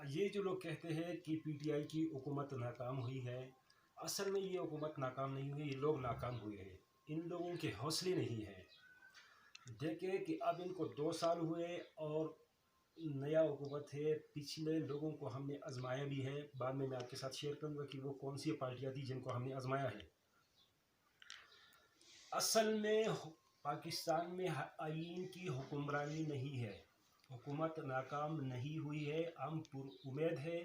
یہ جو لوگ کہتے ہیں کہ پی ٹی آئی کی حکومت ناکام ہوئی ہے، اصل میں یہ حکومت ناکام نہیں ہوئی، یہ لوگ ناکام ہوئے ہیں، ان لوگوں کے حوصلے نہیں ہیں۔ دیکھیں کہ اب ان کو 2 سال ہوئے اور نیا حکومت ہے، پچھلے لوگوں کو ہم نے آزمایا بھی ہے، بعد میں آپ کے ساتھ شیئر کروں گا کہ وہ کون سی پارٹیاں تھی جن کو ہم نے آزمایا ہے۔ اصل میں پاکستان میں آئین کی حکمرانی نہیں ہے، حکومت ناکام نہیں ہوئی ہے، ہم پر امید ہے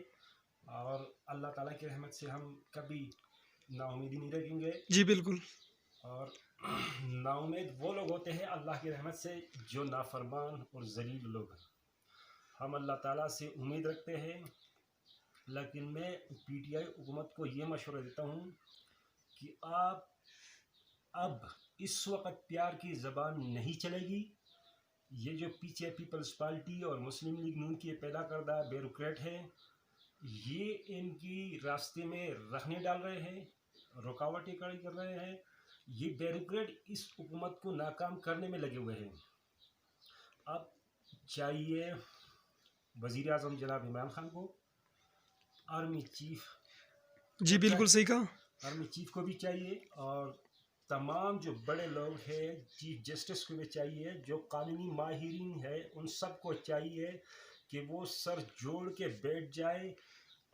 اور اللہ تعالیٰ کی رحمت سے ہم کبھی نا امیدی نہیں رکھیں گے۔ جی بالکل۔ اور نا امید وہ لوگ ہوتے ہیں اللہ کی رحمت سے جو نافرمان اور ذلیل لوگ ہیں۔ ہم اللہ تعالیٰ سے امید رکھتے ہیں، لیکن میں پی ٹی آئی حکومت کو یہ مشورہ دیتا ہوں کہ آپ اب اس وقت پیار کی زبان نہیں چلے گی۔ یہ جو پیچھے پیپلز پارٹی اور مسلم لیگ نون کے پیدا کردہ بیوروکریٹ ہے، یہ ان کی راستے میں رہنے ڈال رہے ہیں، رکاوٹیں کھڑی کر رہے ہیں۔ یہ بیوروکریٹ اس حکومت کو ناکام کرنے میں لگے ہوئے ہیں۔ اب چاہیے وزیر اعظم جناب عمران خان کو، آرمی چیف جی بالکل صحیح کہا۔ آرمی چیف کو بھی چاہیے، اور تمام جو بڑے لوگ ہیں، چیف جسٹس کو بھی چاہیے، جو قانونی ماہرین ہیں، ان سب کو چاہیے کہ وہ سر جوڑ کے بیٹھ جائے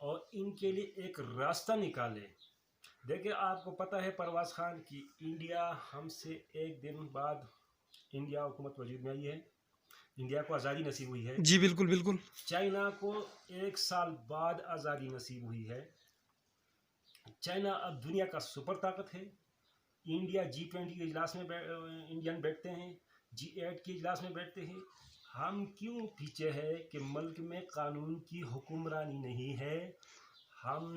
اور ان کے لیے ایک راستہ نکالے۔ دیکھیں آپ کو پتہ ہے پرواز خان کی انڈیا ہم سے ایک دن بعد انڈیا حکومت وجود میں آئی ہے، انڈیا کو آزادی نصیب ہوئی ہے۔ جی بالکل بالکل۔ چائنا کو 1 سال بعد آزادی نصیب ہوئی ہے۔ چائنا اب دنیا کا سپر طاقت ہے۔ انڈیا G20 کے اجلاس میں انڈین بیٹھتے ہیں، G8 کے اجلاس میں بیٹھتے ہیں۔ ہم کیوں پیچھے ہے کہ ملک میں قانون کی حکمرانی نہیں ہے؟ ہم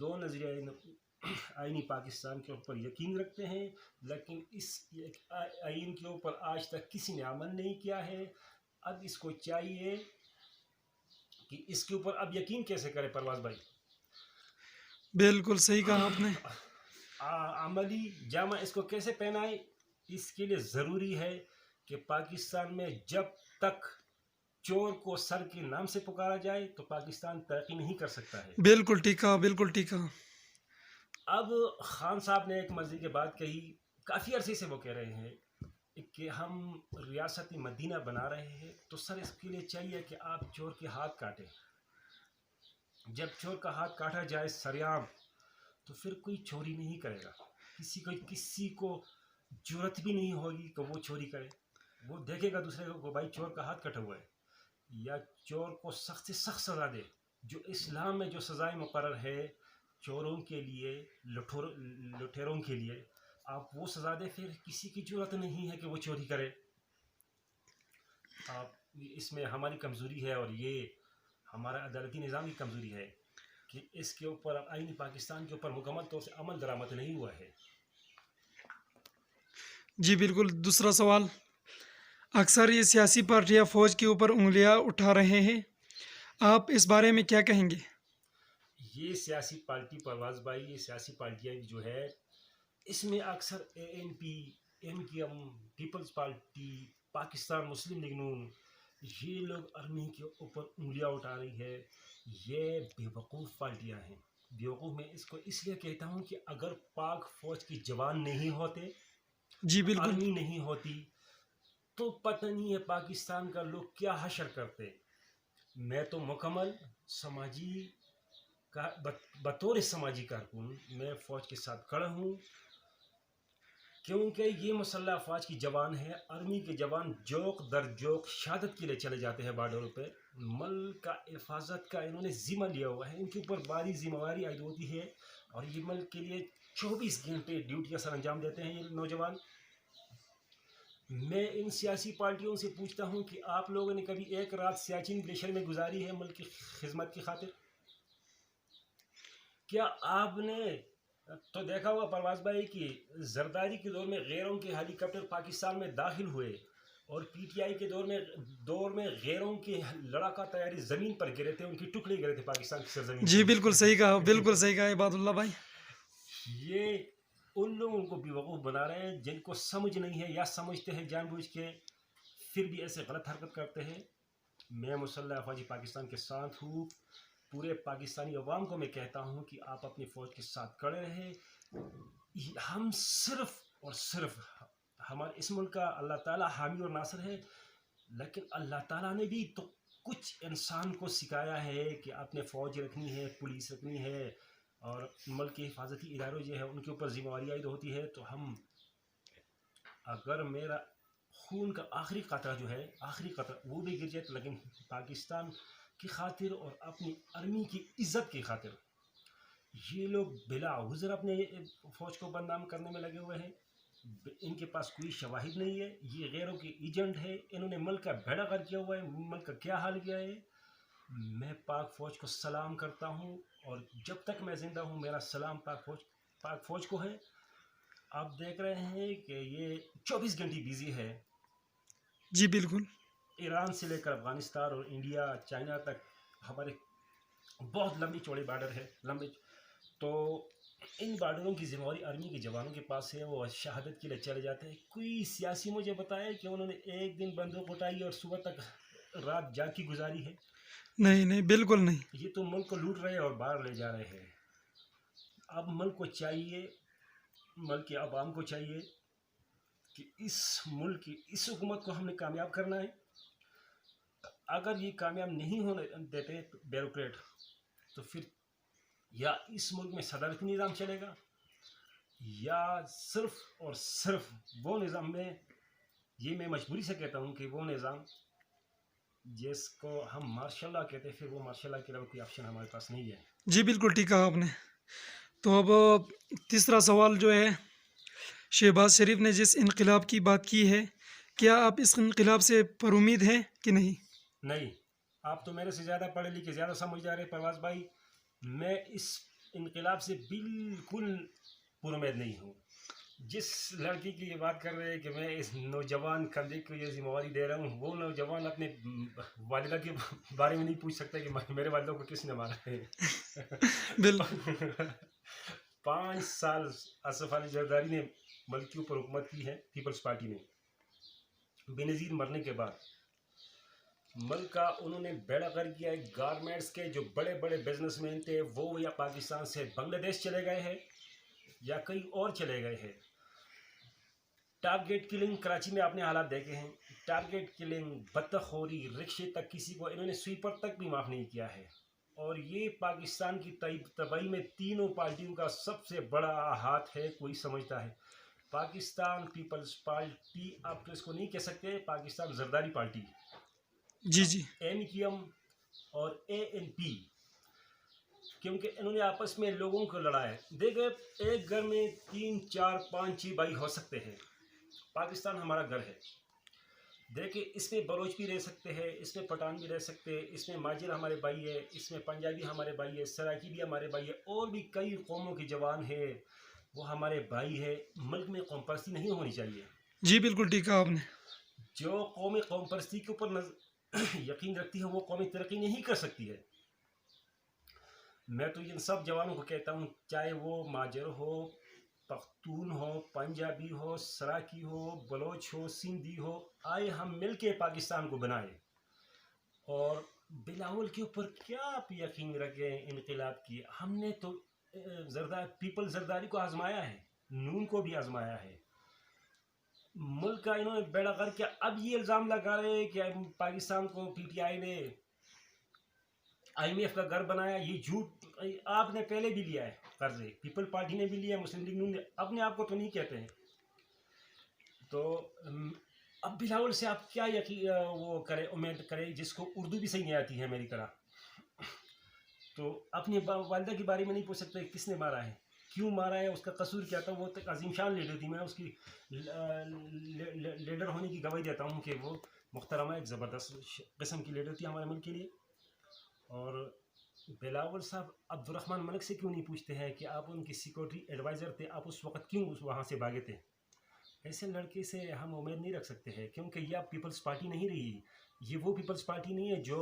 دو نظریہ آئینی پاکستان کے اوپر یقین رکھتے ہیں، لیکن اس آئین کے اوپر آج تک کسی نے عمل نہیں کیا ہے۔ اب اس کو چاہیے کہ اس کے اوپر اب یقین کیسے کرے پرواز بھائی؟ بالکل صحیح کہا آپ نے۔ عملی جامہ اس کو کیسے پہنائے؟ اس کے لیے ضروری ہے کہ پاکستان میں جب تک چور کو سر کے نام سے پکارا جائے تو پاکستان ترقی نہیں کر سکتا ہے۔ بالکل ٹھیک کہا، بالکل ٹھیک کہا۔ اب خان صاحب نے ایک مزے کی بات کہی، کافی عرصے سے وہ کہہ رہے ہیں کہ ہم ریاست مدینہ بنا رہے ہیں، تو سر اس کے لیے چاہیے کہ آپ چور کے ہاتھ کاٹیں۔ جب چور کا ہاتھ کاٹا جائے سریعام تو پھر کوئی چوری نہیں کرے گا، کسی کو جرت بھی نہیں ہوگی کہ وہ چوری کرے۔ وہ دیکھے گا دوسرے کو بھائی چور کا ہاتھ کٹا ہوا ہے، یا چور کو سخت سے سخت سزا دے۔ جو اسلام میں جو سزائیں مقرر ہے چوروں کے لیے، لٹیروں کے لیے، آپ وہ سزا دے، پھر کسی کی جرت نہیں ہے کہ وہ چوری کرے۔ اس میں ہماری کمزوری ہے، اور یہ ہمارا عدالتی نظام کی کمزوری ہے کہ اس کے اوپر آئین پاکستان کے اوپر مکمل طور سے عمل درآمد نہیں ہوا ہے۔ جی بالکل۔ دوسرا سوال، اکثر یہ سیاسی پارٹیاں فوج کے اوپر انگلیاں اٹھا رہے ہیں، آپ اس بارے میں کیا کہیں گے؟ یہ سیاسی پارٹی پرواز بھائی، یہ سیاسی پارٹیاں جو ہے، اس میں اکثر ANP، MKM، peoples party, Pakistan Muslim League نون، یہ لوگ آرمی کے اوپر انگلیاں اٹھا رہی ہے۔ یہ بیوقوف پارٹیاں ہیں۔ بیوقوف میں اس کو اس لیے کہتا ہوں کہ اگر پاک فوج کے جوان نہیں ہوتے، جی بالکل۔ آرمی نہیں ہوتی، تو پتہ نہیں ہے پاکستان کا لوگ کیا حشر کرتے۔ میں تو مکمل سماجی بطور سماجی کارکن میں فوج کے ساتھ کھڑا ہوں، کیونکہ یہ مسلح افواج کی جوان ہے۔ آرمی کے جوان جوک در جوک شہادت کے لیے چلے جاتے ہیں بارڈروں پہ، ملک کا حفاظت کا انہوں نے ذمہ لیا ہوا ہے، ان کے اوپر باری ذمہ داری عائد ہوتی ہے، اور یہ ملک کے لیے 24 گھنٹے ڈیوٹیاں سر انجام دیتے ہیں یہ نوجوان۔ میں ان سیاسی پارٹیوں سے پوچھتا ہوں کہ آپ لوگوں نے کبھی ایک رات سیاچن گلیشیر میں گزاری ہے ملک کی خدمت کی خاطر؟ کیا آپ نے تو دیکھا ہوا پرواز بھائی کہ زرداری کے دور میں غیروں کے ہیلی کاپٹر پاکستان میں داخل ہوئے، اور پی ٹی آئی کے دور میں غیروں کے لڑاکا تیاری زمین پر گرے تھے، ان کی ٹکڑے گرے تھے پاکستان کی سرزمین۔ جی بالکل صحیح کہا، بالکل صحیح کہا عباد اللہ بھائی۔ یہ ان لوگوں کو بیوقوف بنا رہے ہیں جن کو سمجھ نہیں ہے، یا سمجھتے ہیں جان بوجھ کے پھر بھی ایسے غلط حرکت کرتے ہیں۔ میں مسلح افواج پاکستان کے ساتھ ہوں. پورے پاکستانی عوام کو میں کہتا ہوں کہ آپ اپنی فوج کے ساتھ کھڑے رہیں. ہم صرف اور صرف ہمارے اس ملک کا اللہ تعالیٰ حامی اور ناصر ہے، لیکن اللہ تعالیٰ نے بھی تو کچھ انسان کو سکھایا ہے کہ آپ نے فوج رکھنی ہے، پولیس رکھنی ہے، اور ملک کے حفاظتی اداروں جو ہے ان کے اوپر ذمہ داری عائد ہوتی ہے. تو ہم، اگر میرا خون کا آخری قطرہ جو ہے، آخری قطرہ وہ بھی گر جائے، لیکن پاکستان کی خاطر اور اپنی آرمی کی عزت کی خاطر یہ لوگ بلا عذر اپنے فوج کو بدنام کرنے میں لگے ہوئے ہیں. ان کے پاس کوئی شواہد نہیں ہے، یہ غیروں کے ایجنٹ ہے. انہوں نے ملک کا بیڑا غرق کیا ہوا ہے، ملک کا کیا حال کیا ہے. میں پاک فوج کو سلام کرتا ہوں، اور جب تک میں زندہ ہوں میرا سلام پاک فوج کو ہے. آپ دیکھ رہے ہیں کہ یہ 24 گھنٹے بیزی ہے. جی بالکل. ایران سے لے کر افغانستان اور انڈیا، چائنا تک ہمارے بہت لمبی چوڑے بارڈر ہے، لمبے. تو ان بارڈروں کی ذمہ داری آرمی کے جوانوں کے پاس ہے، وہ شہادت کے لیے چلے جاتے ہیں. کوئی سیاسی مجھے بتائے کہ انہوں نے ایک دن بندوق اٹھائی اور صبح تک رات جاگ کی گزاری ہے؟ نہیں نہیں، بالکل نہیں. یہ تو ملک کو لوٹ رہے اور باہر لے جا رہے ہیں. اب ملک کو چاہیے، ملک کے عوام کو چاہیے کہ اس ملک کی اس حکومت کو ہم نے کامیاب کرنا ہے. اگر یہ کامیاب نہیں ہونے دیتے بیوروکریٹ، تو پھر یا اس ملک میں صدارتی نظام چلے گا، یا صرف اور صرف وہ نظام میں، یہ میں مجبوری سے کہتا ہوں کہ وہ نظام جس کو ہم مارشل لا کہتے ہیں، پھر وہ مارشل لا کے علاوہ کوئی آپشن ہمارے پاس نہیں ہے. جی بالکل ٹھیک کہا آپ نے. تو اب تیسرا سوال جو ہے، شہباز شریف نے جس انقلاب کی بات کی ہے، کیا آپ اس انقلاب سے پر امید ہیں کہ نہیں؟ نہیں. آپ تو میرے سے زیادہ پڑھے لکھے، زیادہ سمجھدار ہیں پرواز بھائی. میں اس انقلاب سے بالکل پر امید نہیں ہوں. جس لڑکی کی یہ بات کر رہے ہیں کہ میں اس نوجوان کندھے کو یہ ذمہ داری دے رہا ہوں، وہ نوجوان اپنے والدہ کے بارے میں نہیں پوچھ سکتا کہ میرے والدہ کو کس نے مارا ہے. بالکل. 5 سال آصف علی زرداری نے ملک کے اوپر حکومت کی ہے، پیپلز پارٹی نے. بے نظیر مرنے کے بعد ملک کا انہوں نے بیڑا غرق کیا ہے. گارمنٹس کے جو بڑے بڑے بزنس مین تھے وہ یا پاکستان سے بنگلہ دیش چلے گئے ہیں یا کہیں اور چلے گئے ہیں. ٹارگیٹ کلنگ کراچی میں آپ نے حالات دیکھے ہیں. ٹارگیٹ کلنگ، بطخوری، رکشے تک کسی کو انہوں نے سویپر تک بھی معاف نہیں کیا ہے. اور یہ پاکستان کی تباہی میں تینوں پارٹیوں کا سب سے بڑا ہاتھ ہے. کوئی سمجھتا ہے پاکستان پیپلز پارٹی، آپ تو اس کو نہیں کہہ سکتے، پاکستان زرداری پارٹی، جی جی. ایم کیو ایم اور اے این پی، کیونکہ انہوں نے آپس میں لوگوں کو لڑایا. دیکھیں، ایک گھر میں 3 4 5 6 بھائی ہو سکتے ہیں. پاکستان ہمارا گھر ہے. دیکھیں، اس میں بلوچ بھی رہ سکتے ہیں، اس میں پٹھان بھی رہ سکتے ہیں، اس میں ماجر ہمارے بھائی ہے، اس میں پنجابی ہمارے بھائی ہے، سرائکی بھی ہمارے بھائی ہے، اور بھی کئی قوموں کے جوان ہیں، وہ ہمارے بھائی ہے. ملک میں قوم پرستی نہیں ہونی چاہیے. جی بالکل ٹھیک کہا آپ نے. جو قومی قوم پرستی کے اوپر یقین رکھتی ہے وہ قومی ترقی نہیں کر سکتی ہے. میں تو ان سب جوانوں کو کہتا ہوں، چاہے وہ ماجر ہو، پختون ہو، پنجابی ہو، سراکی ہو، بلوچ ہو، سندھی ہو، آئے ہم مل کے پاکستان کو بنائیں. اور بلاول کے اوپر کیا آپ یقین رکھیں انقلاب کی؟ ہم نے تو پیپل زرداری کو آزمایا ہے، نون کو بھی آزمایا ہے. ملک کا انہوں نے بیڑا غرق کیا. اب یہ الزام لگا رہے ہیں کہ پاکستان کو پی ٹی آئی نے IMF کا گھر بنایا. یہ جھوٹ آپ نے پہلے بھی لیا ہے قرضے، پیپل پارٹی نے بھی لیا ہے، مسلم لیگ نون نے. اپنے آپ کو تو نہیں کہتے ہیں. تو اب بلاول سے آپ کیا وہ کرے، امید کرے جس کو اردو بھی صحیح نہیں آتی ہے میری طرح. تو اپنی والدہ کے بارے میں نہیں پوچھ سکتے کس نے مارا ہے، کیوں مارا ہے، اس کا قصور کیا تھا. وہ تک عظیم شان لیڈر تھی. میں اس کی لیڈر ہونے کی گواہی دیتا ہوں کہ وہ محترمہ ایک زبردست قسم کی لیڈر تھی ہمارے ملک کے لیے. اور بلاول صاحب عبد الرحمن ملک سے کیوں نہیں پوچھتے ہیں کہ آپ ان کی سیکورٹی ایڈوائزر تھے، آپ اس وقت کیوں وہاں سے بھاگے تھے؟ ایسے لڑکے سے ہم امید نہیں رکھ سکتے ہیں، کیونکہ یہ اب پیپلز پارٹی نہیں رہی. یہ وہ پیپلز پارٹی نہیں ہے جو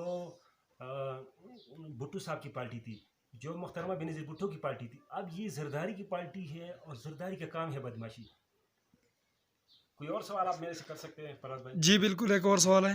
بھٹو صاحب کی پارٹی تھی، جو محترمہ بینظیر بھٹو کی پارٹی تھی. اب یہ زرداری کی پارٹی ہے، اور زرداری کا کام ہے بدماشی. کوئی اور سوال آپ میرے سے کر سکتے ہیں فراز بھائی؟ جی بالکل. ایک اور سوال ہے،